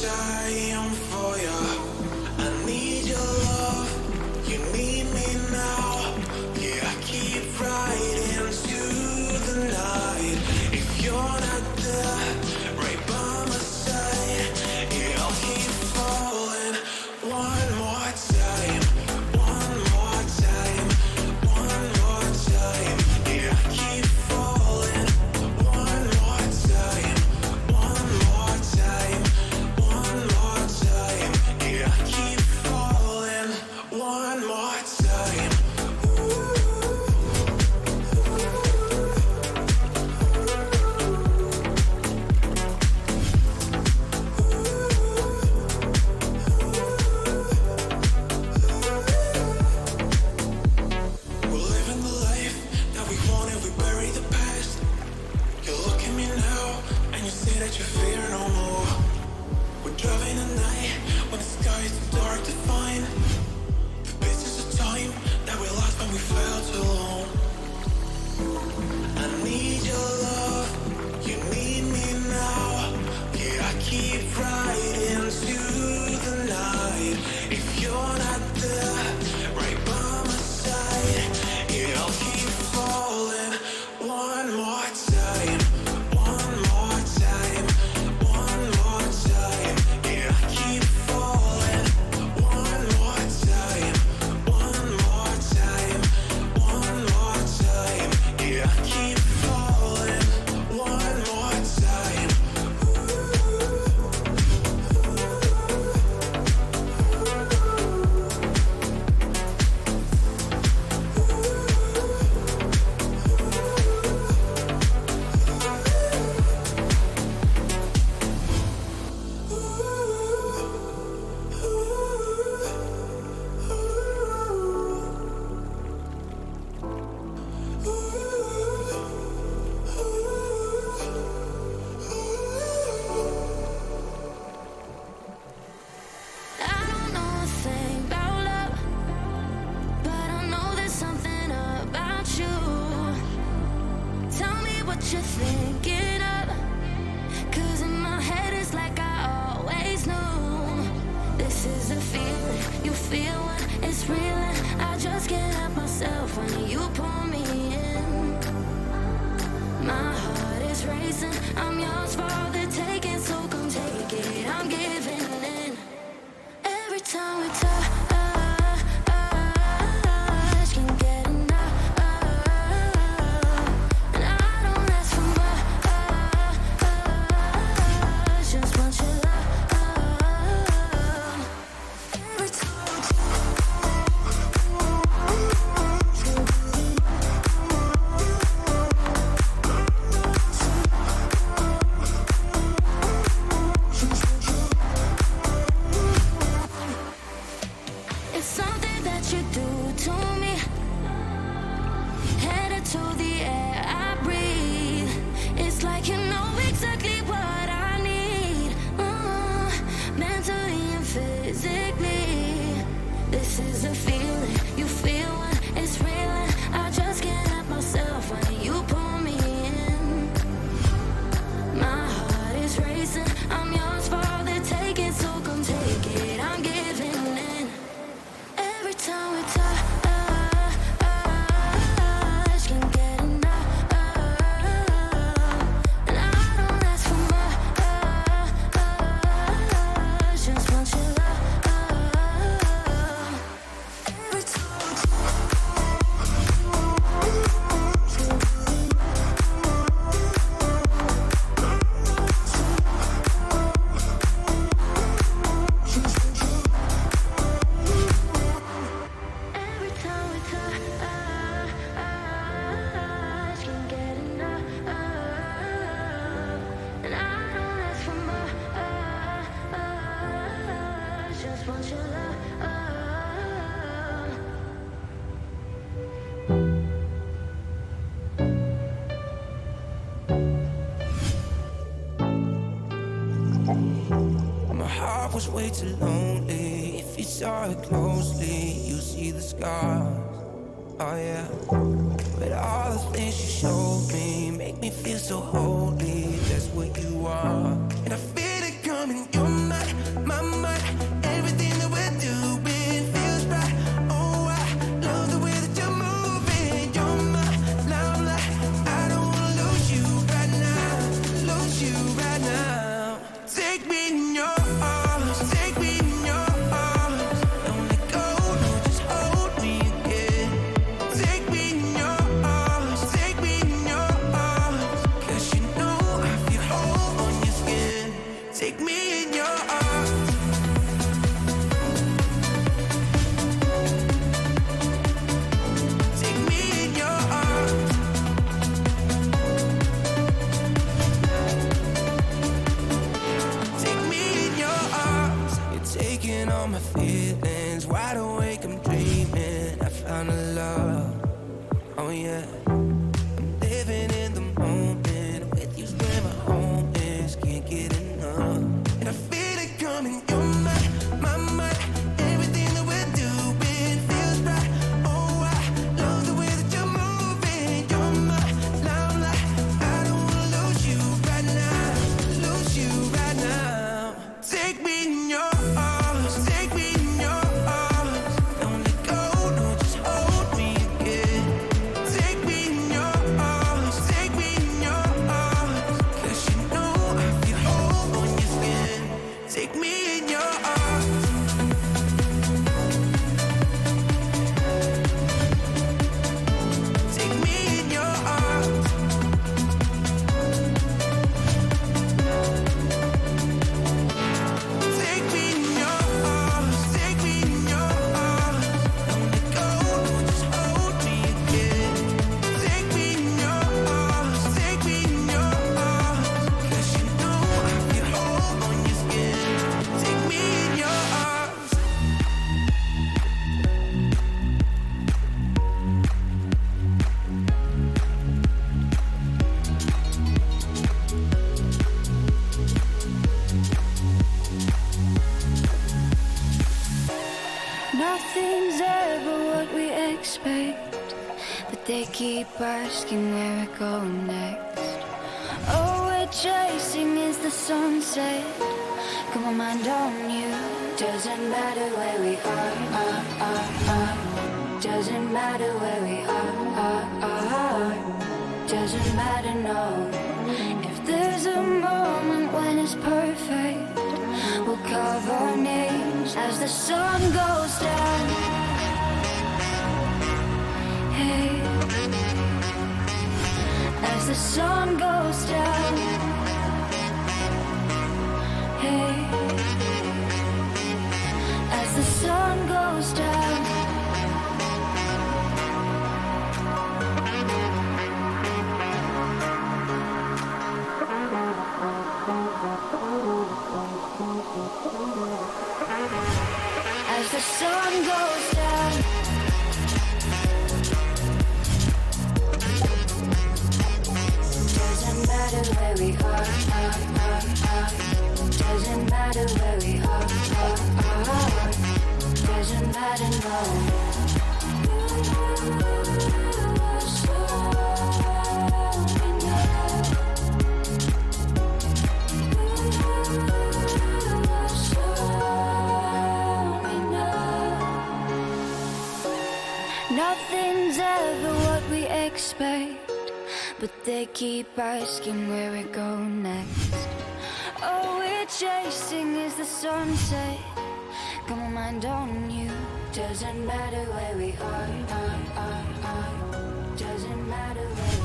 time for you. I need your love, you need me now. Yeah, I keep riding to the night. If you're not there, right by my side, yeah, I'll keep falling. One more time, one more time, one more time. Yeah, I keep falling. One more time, one more time, one more time. Yeah, I keep falling. One more time. We're living the life that we wanted, we bury the past. You look at me now, and you say that you fear no more. We're driving at night, when the sky is too dark to find the pieces of time that we lost when we felt alone. I need your love, you need me now. Yeah, I keep riding to the night. If you're not there, right by my side, yeah, I'll keep falling. One more time, one more time, one more time. Yeah, I keep falling. One more time, one more time, one more time. Yeah, I keep falling. One more time. I don't know a thing about love, but I know there's something about you. Tell me what you're thinking of, 'cause in my head it's like I always knew. This is a feeling, you feel when it's real, and I just can't help myself when you pull me in. My heart is racing, I'm yours for the taking, so come take it, I'm giving in. Every time we touch, can't get enough, and I don't ask for much, just want your love. Every time we It's something that you do to me. Headed to the air I breathe. It's like you know exactly what I need, mentally and physically. This is a feeling, you feel when it's real, and I just can't help myself when you pull me in. My heart is racing, I'm yours for the taking, so come take it, I'm giving in. Every time we touch, can't get enough, and I don't ask for much, just want your love. Every time Every time we touch, can't get enough, and I don't ask for much, just want your love. My heart was way too lonely. If you saw it closely, you see the scars. Oh yeah. But all the things you showed me make me feel so holy. That's what you are. And I feel it coming, you're not Take me in your arms. Take me in your arms. Take me in your arms. You're taking all my feelings. Wide awake, I'm dreaming. I found a love. Oh yeah. I'm living in the moment. With you's where my home is. Can't get enough. And I feel it coming. You're my mind. Everything that we're doing feels right. Oh, I love the way that you're moving. You're my limelight. I don't wanna lose you right now. Lose you right now. Take me in your arms. Take me in your arms. Don't let go. No, just hold me again. Take me in your arms. Take me in your arms. 'Cause you know I feel home on your skin. Take me in your arms. Take me in your arms. Take me in your arms. Take me in your arms. Don't let go. Just hold me again. Take me in your arms. Take me in your arms. 'Cause you know I feel home on your skin. Take me in your arms. Nothing's ever what we expect, but they keep asking where we're going next. All we're chasing is the sunset. Got my mind on you. Doesn't matter where we are. Doesn't matter where we are. Doesn't matter, no. If there's a moment when it's perfect, we'll carve our names as the sun goes down. Hey, as the sun goes down. Hey, as the sun goes down. As the sun goes down. Doesn't matter where we are. Doesn't matter where we are. Doesn't matter, no. Nothing's ever what we expect, but they keep asking where we're going next. All we're chasing is the sunset. Got my mind on you. Doesn't matter where we are. Doesn't matter where we are.